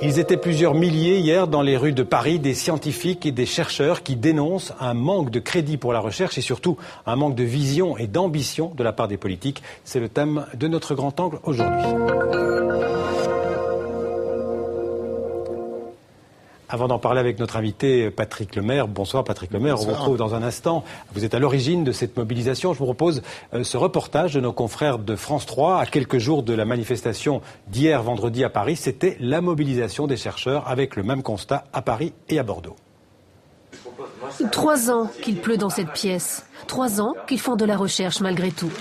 Ils étaient plusieurs milliers hier dans les rues de Paris, des scientifiques et des chercheurs qui dénoncent un manque de crédit pour la recherche et surtout un manque de vision et d'ambition de la part des politiques. C'est le thème de notre grand angle aujourd'hui. Avant d'en parler avec notre invité Patrick Lemaire, bonsoir Patrick Lemaire, on vous retrouve dans un instant. Vous êtes à l'origine de cette mobilisation. Je vous propose ce reportage de nos confrères de France 3 à quelques jours de la manifestation d'hier vendredi à Paris. C'était la mobilisation des chercheurs avec le même constat à Paris et à Bordeaux. 3 ans qu'il pleut dans cette pièce, 3 ans qu'ils font de la recherche malgré tout.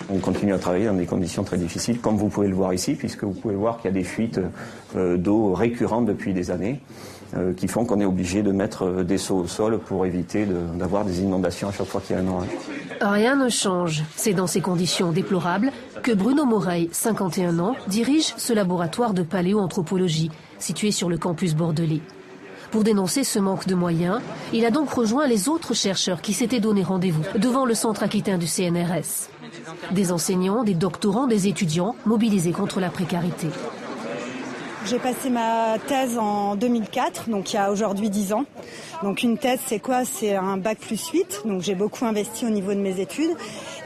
On continue à travailler dans des conditions très difficiles, comme vous pouvez le voir ici, puisque vous pouvez voir qu'il y a des fuites d'eau récurrentes depuis des années, qui font qu'on est obligé de mettre des seaux au sol pour éviter d'avoir des inondations à chaque fois qu'il y a un orage. Rien ne change. C'est dans ces conditions déplorables que Bruno Moreil, 51 ans, dirige ce laboratoire de paléoanthropologie, situé sur le campus bordelais. Pour dénoncer ce manque de moyens, il a donc rejoint les autres chercheurs qui s'étaient donné rendez-vous devant le centre aquitaine du CNRS. Des enseignants, des doctorants, des étudiants mobilisés contre la précarité. J'ai passé ma thèse en 2004, donc il y a aujourd'hui 10 ans. Donc une thèse, c'est quoi? C'est un bac plus 8, donc j'ai beaucoup investi au niveau de mes études.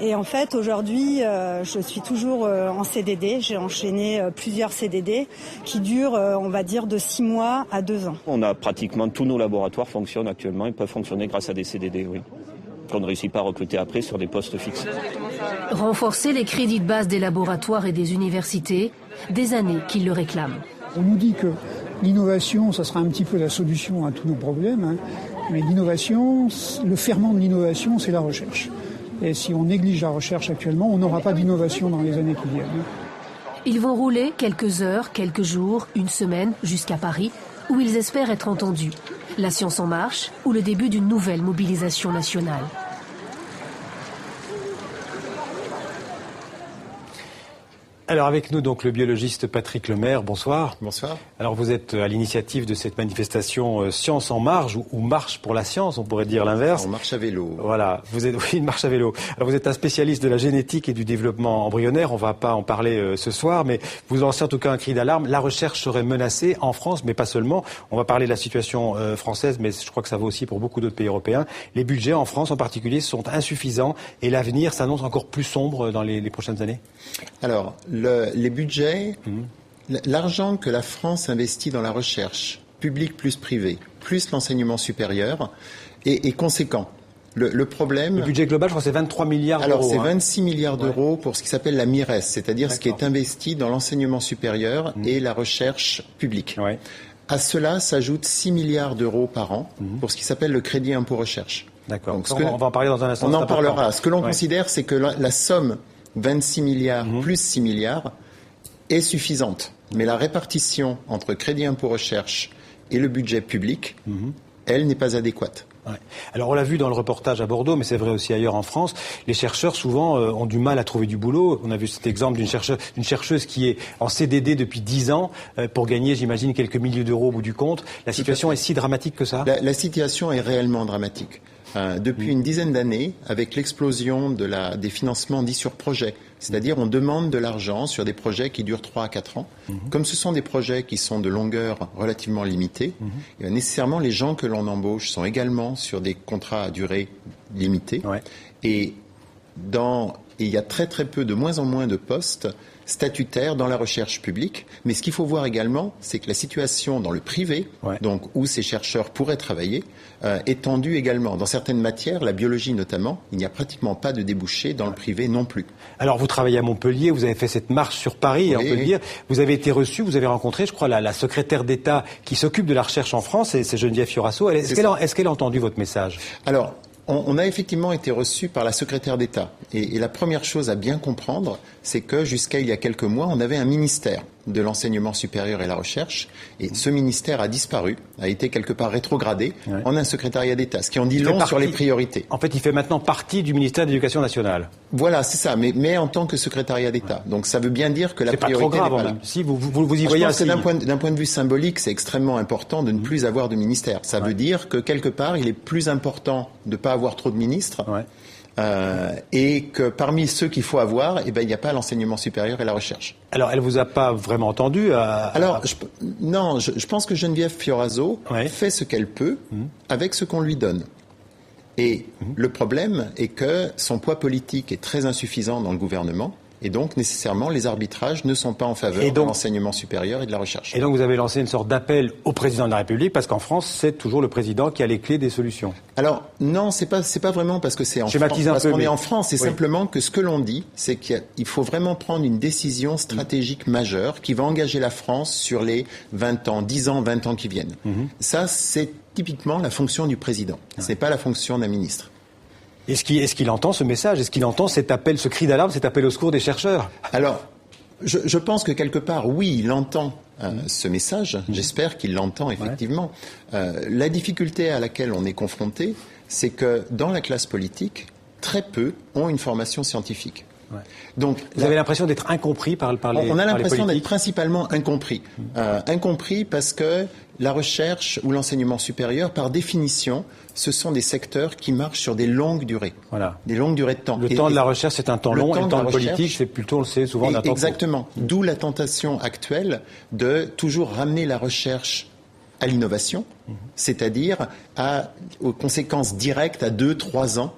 Et en fait, aujourd'hui, je suis toujours en CDD. J'ai enchaîné plusieurs CDD qui durent, on va dire, de 6 mois à 2 ans. On a pratiquement tous nos laboratoires fonctionnent actuellement et peuvent fonctionner grâce à des CDD, oui. Qu'on ne réussit pas à recruter après sur des postes fixes. Renforcer les crédits de base des laboratoires et des universités, des années qu'ils le réclament. On nous dit que l'innovation, ça sera un petit peu la solution à tous nos problèmes, mais l'innovation, le ferment de l'innovation, c'est la recherche. Et si on néglige la recherche actuellement, on n'aura pas d'innovation dans les années qui viennent. Ils vont rouler quelques heures, quelques jours, une semaine, jusqu'à Paris, où ils espèrent être entendus. La science en marche ou le début d'une nouvelle mobilisation nationale. Alors avec nous donc le biologiste Patrick Lemaire, bonsoir. Bonsoir. Alors vous êtes à l'initiative de cette manifestation Science en marche ou Marche pour la science, on pourrait dire l'inverse. On marche à vélo. Voilà, vous êtes une marche à vélo. Alors vous êtes un spécialiste de la génétique et du développement embryonnaire, on va pas en parler ce soir, mais vous lancez en tout cas un cri d'alarme. La recherche serait menacée en France, mais pas seulement. On va parler de la situation française, mais je crois que ça vaut aussi pour beaucoup d'autres pays européens. Les budgets en France en particulier sont insuffisants et l'avenir s'annonce encore plus sombre dans les prochaines années. Alors, les budgets, l'argent que la France investit dans la recherche, publique plus privée, plus l'enseignement supérieur, est conséquent. Le problème... Le budget global, je crois que c'est 23 milliards d'euros. Alors, c'est 26 milliards d'euros pour ce qui s'appelle la MIRES, c'est-à-dire ce qui est investi dans l'enseignement supérieur et la recherche publique. Ouais. À cela s'ajoutent 6 milliards d'euros par an pour ce qui s'appelle le crédit impôt recherche. D'accord. Donc, on va en parler dans un instant. On en parlera. Ce que l'on considère, c'est que la somme 26 milliards plus 6 milliards est suffisante. Mais la répartition entre crédit impôt recherche et le budget public, elle n'est pas adéquate. Ouais. Alors on l'a vu dans le reportage à Bordeaux, mais c'est vrai aussi ailleurs en France, les chercheurs souvent ont du mal à trouver du boulot. On a vu cet exemple d'une chercheuse qui est en CDD depuis 10 ans pour gagner, j'imagine, quelques milliers d'euros au bout du compte. La situation est si dramatique que ça? La situation est réellement dramatique. Depuis une dizaine d'années, avec l'explosion des financements dits sur projet, c'est-à-dire on demande de l'argent sur des projets qui durent 3 à 4 ans. Comme ce sont des projets qui sont de longueur relativement limitée, nécessairement les gens que l'on embauche sont également sur des contrats à durée limitée. Ouais. Et il y a très très peu, de moins en moins de postes statutaires dans la recherche publique. Mais ce qu'il faut voir également, c'est que la situation dans le privé, donc où ces chercheurs pourraient travailler, est tendue également. Dans certaines matières, la biologie notamment, il n'y a pratiquement pas de débouchés dans le privé non plus. Alors vous travaillez à Montpellier, vous avez fait cette marche sur Paris, on peut le dire. Vous avez été reçu, vous avez rencontré, je crois, la secrétaire d'État qui s'occupe de la recherche en France, c'est Geneviève Fioraso. Est-ce qu'elle a entendu votre message? Alors, on a effectivement été reçu par la secrétaire d'État. Et la première chose à bien comprendre, c'est que jusqu'à il y a quelques mois, on avait un ministère de l'enseignement supérieur et la recherche. Et ce ministère a disparu, a été quelque part rétrogradé en un secrétariat d'État, ce qui en dit long sur les priorités. En fait, il fait maintenant partie du ministère de l'Éducation nationale. Voilà, c'est ça, mais en tant que secrétariat d'État. Donc ça veut bien dire que la priorité n'est pas trop grave, là. Si vous y voyez ainsi. Je pense que d'un point de vue symbolique, c'est extrêmement important de ne plus avoir de ministère. Ça veut dire que quelque part, il est plus important de ne pas avoir trop de ministres et que parmi ceux qu'il faut avoir, il n'y a pas l'enseignement supérieur et la recherche. Alors, elle vous a pas vraiment entendu Je pense que Geneviève Fioraso fait ce qu'elle peut avec ce qu'on lui donne. Et le problème est que son poids politique est très insuffisant dans le gouvernement. Et donc, nécessairement, les arbitrages ne sont pas en faveur de l'enseignement supérieur et de la recherche. Et donc, vous avez lancé une sorte d'appel au président de la République, parce qu'en France, c'est toujours le président qui a les clés des solutions. Alors, non, c'est pas vraiment parce que c'est en France, parce qu'on est en France. C'est simplement que ce que l'on dit, c'est qu'il faut vraiment prendre une décision stratégique majeure qui va engager la France sur les 10 ans, 20 ans qui viennent. Ça, c'est typiquement la fonction du président. Ce n'est pas la fonction d'un ministre. Est-ce qu'il entend ce message? Est-ce qu'il entend cet appel, ce cri d'alarme, cet appel au secours des chercheurs? Alors, je pense que quelque part, oui, il entend ce message. J'espère qu'il l'entend effectivement. La difficulté à laquelle on est confronté, c'est que dans la classe politique, très peu ont une formation scientifique. Donc, vous avez l'impression d'être incompris par les politiques? On a l'impression d'être principalement incompris. Incompris parce que la recherche ou l'enseignement supérieur, par définition, ce sont des secteurs qui marchent sur des longues durées. Voilà. Des longues durées de temps. Le temps de la recherche, c'est un temps long, et le temps de politique, c'est plutôt, on le sait, souvent d'un temps court. Exactement. D'où la tentation actuelle de toujours ramener la recherche à l'innovation, c'est-à-dire aux conséquences directes à 2-3 ans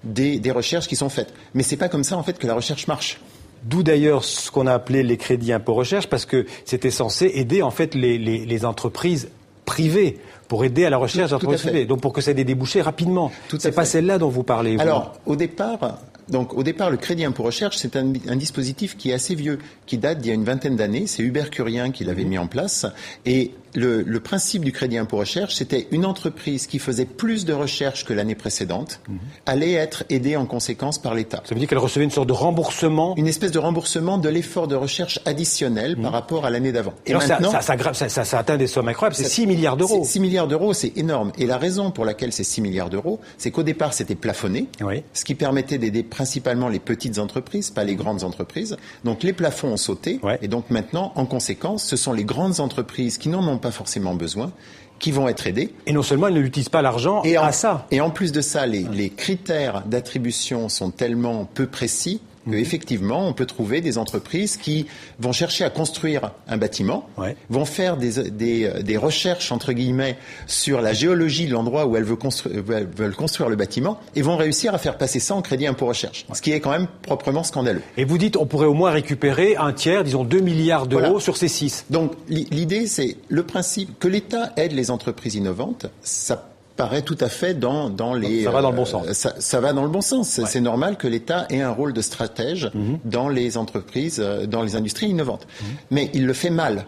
des recherches qui sont faites. Mais c'est pas comme ça, en fait, que la recherche marche. D'où d'ailleurs ce qu'on a appelé les crédits impôt recherche, parce que c'était censé aider en fait les entreprises privées pour aider à la recherche d'entreprises privées, donc pour que ça ait des débouchés rapidement. C'est pas celle-là dont vous parlez. Alors, au départ, le crédit impôt recherche, c'est un dispositif qui est assez vieux, qui date d'il y a une vingtaine d'années. C'est Hubert Curien qui l'avait mis en place. Et le principe du crédit impôt recherche, c'était une entreprise qui faisait plus de recherche que l'année précédente allait être aidée en conséquence par l'État. Ça veut dire qu'elle recevait une sorte de remboursement? Une espèce de remboursement de l'effort de recherche additionnel par rapport à l'année d'avant. Et alors maintenant, ça atteint des sommes incroyables. C'est 6 milliards d'euros. 6 milliards d'euros, c'est énorme. Et la raison pour laquelle c'est 6 milliards d'euros, c'est qu'au départ, c'était plafonné, ce qui permettait d'aider principalement les petites entreprises, pas les grandes entreprises. Donc les plafonds ont sauté. Et donc maintenant, en conséquence, ce sont les grandes entreprises qui n'en ont pas forcément besoin qui vont être aidées. Et non seulement elles n'utilisent pas l'argent à ça. Et en plus de ça, les critères d'attribution sont tellement peu précis qu'effectivement, on peut trouver des entreprises qui vont chercher à construire un bâtiment, vont faire des recherches, entre guillemets, sur la géologie de l'endroit où elles veulent construire le bâtiment et vont réussir à faire passer ça en crédit impôt recherche, ce qui est quand même proprement scandaleux. Et vous dites, on pourrait au moins récupérer un tiers, disons 2 milliards d'euros sur ces 6. Donc, l'idée, c'est le principe que l'État aide les entreprises innovantes, ça paraît tout à fait dans les... Ça va dans le bon sens. Ça va dans le bon sens. C'est normal que l'État ait un rôle de stratège dans les entreprises, dans les industries innovantes. Mais il le fait mal.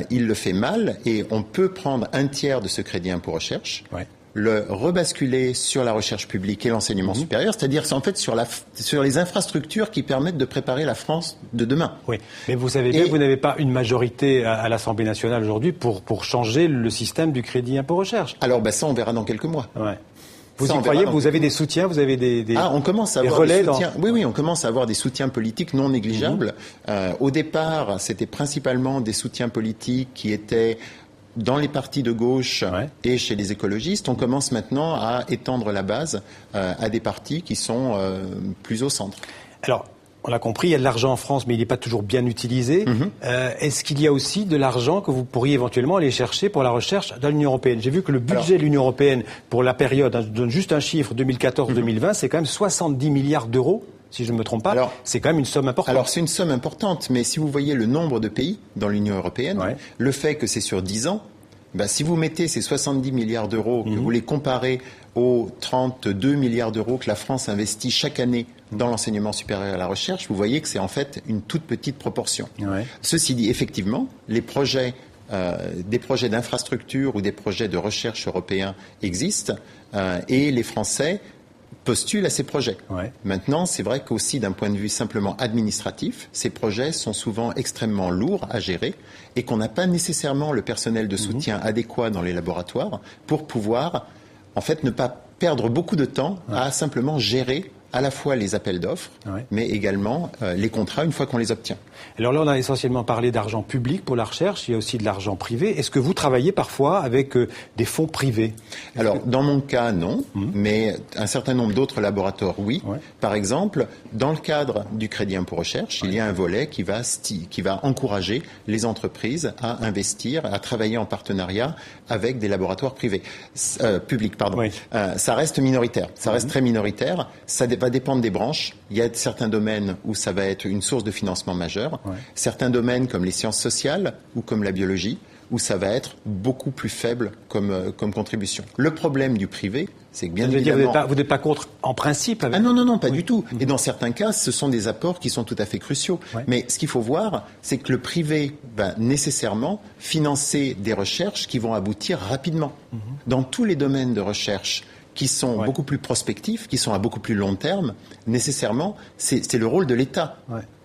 Il le fait mal et on peut prendre un tiers de ce crédit impôt recherche, le rebasculer sur la recherche publique et l'enseignement supérieur, c'est-à-dire en fait sur les infrastructures qui permettent de préparer la France de demain. Oui, mais vous savez bien que vous n'avez pas une majorité à l'Assemblée nationale aujourd'hui pour changer le système du crédit impôt recherche. Alors ça, on verra dans quelques mois. Vous y croyez? Vous avez des soutiens? Vous avez des on commence à avoir relais des soutiens. Oui, on commence à avoir des soutiens politiques non négligeables. Au départ, c'était principalement des soutiens politiques qui étaient dans les partis de gauche et chez les écologistes. On commence maintenant à étendre la base à des partis qui sont plus au centre. Alors, on l'a compris, il y a de l'argent en France, mais il n'est pas toujours bien utilisé. Est-ce qu'il y a aussi de l'argent que vous pourriez éventuellement aller chercher pour la recherche dans l'Union européenne? J'ai vu que le budget de l'Union européenne pour la période, je donne juste un chiffre, 2014-2020, c'est quand même 70 milliards d'euros. Si je ne me trompe pas, c'est quand même une somme importante. Alors c'est une somme importante, mais si vous voyez le nombre de pays dans l'Union européenne, le fait que c'est sur 10 ans, si vous mettez ces 70 milliards d'euros, que vous les comparez aux 32 milliards d'euros que la France investit chaque année dans l'enseignement supérieur et la recherche, vous voyez que c'est en fait une toute petite proportion. Ceci dit, effectivement, les projets, des projets d'infrastructure ou des projets de recherche européens existent et les Français postulent à ces projets. Maintenant, c'est vrai qu'aussi d'un point de vue simplement administratif, ces projets sont souvent extrêmement lourds à gérer et qu'on n'a pas nécessairement le personnel de soutien adéquat dans les laboratoires pour pouvoir, en fait, ne pas perdre beaucoup de temps à simplement gérer à la fois les appels d'offres, mais également les contrats une fois qu'on les obtient. Alors là, on a essentiellement parlé d'argent public pour la recherche, il y a aussi de l'argent privé. Est-ce que vous travaillez parfois avec des fonds privés? Alors, dans mon cas, non, mais un certain nombre d'autres laboratoires, oui. Par exemple, dans le cadre du crédit impôt recherche, il y a un volet qui va encourager les entreprises à investir, à travailler en partenariat avec des laboratoires privés, publics, pardon. Ça reste minoritaire, ça reste très minoritaire. Ça va dépendre des branches. Il y a certains domaines où ça va être une source de financement majeure. Certains domaines comme les sciences sociales ou comme la biologie, où ça va être beaucoup plus faible comme contribution. Le problème du privé, c'est que bien évidemment... Vous n'êtes pas contre en principe avec... Ah non, pas du tout. Et dans certains cas, ce sont des apports qui sont tout à fait cruciaux. Mais ce qu'il faut voir, c'est que le privé va nécessairement financer des recherches qui vont aboutir rapidement. Dans tous les domaines de recherche qui sont beaucoup plus prospectifs, qui sont à beaucoup plus long terme, nécessairement, c'est le rôle de l'État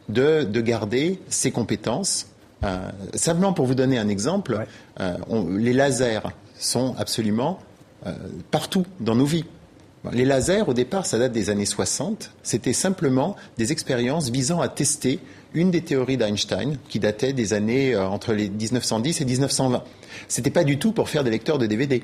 de garder ses compétences. Simplement pour vous donner un exemple, les lasers sont absolument partout dans nos vies. Les lasers, au départ, ça date des années 60. C'était simplement des expériences visant à tester une des théories d'Einstein qui datait des années entre les 1910 et 1920. C'était pas du tout pour faire des lecteurs de DVD.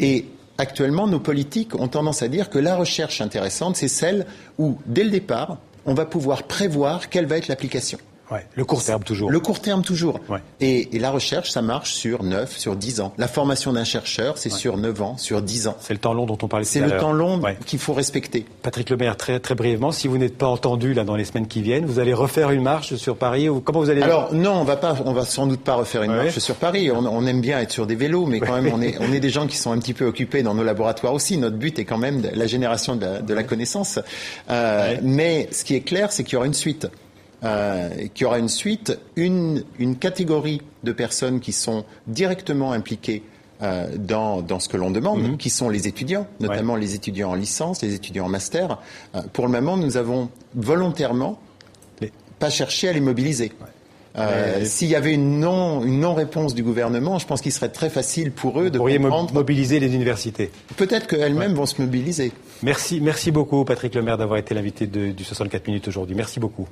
Et actuellement, nos politiques ont tendance à dire que la recherche intéressante, c'est celle où, dès le départ, on va pouvoir prévoir quelle va être l'application. Le court terme toujours. Le court terme toujours. Et la recherche, ça marche sur 9, sur 10 ans. La formation d'un chercheur, c'est sur 9 ans, sur 10 ans. C'est le temps long dont on parlait tout à l'heure. C'est le temps long qu'il faut respecter. Patrick Lemaire, très, très brièvement, si vous n'êtes pas entendu là dans les semaines qui viennent, vous allez refaire une marche sur Paris ou comment vous allez... Alors non, on va sans doute pas refaire une marche sur Paris. On aime bien être sur des vélos, mais quand même on est des gens qui sont un petit peu occupés dans nos laboratoires aussi. Notre but est quand même la génération de la connaissance. Mais ce qui est clair, c'est qu'il y aura une suite. Une catégorie de personnes qui sont directement impliquées dans ce que l'on demande, qui sont les étudiants, notamment les étudiants en licence, les étudiants en master. Pour le moment, nous avons volontairement pas cherché à les mobiliser. S'il y avait une non-réponse du gouvernement, je pense qu'il serait très facile pour eux de comprendre... mobiliser les universités. Peut-être qu'elles-mêmes vont se mobiliser. Merci beaucoup Patrick Lemaire d'avoir été l'invité du 64 minutes aujourd'hui. Merci beaucoup.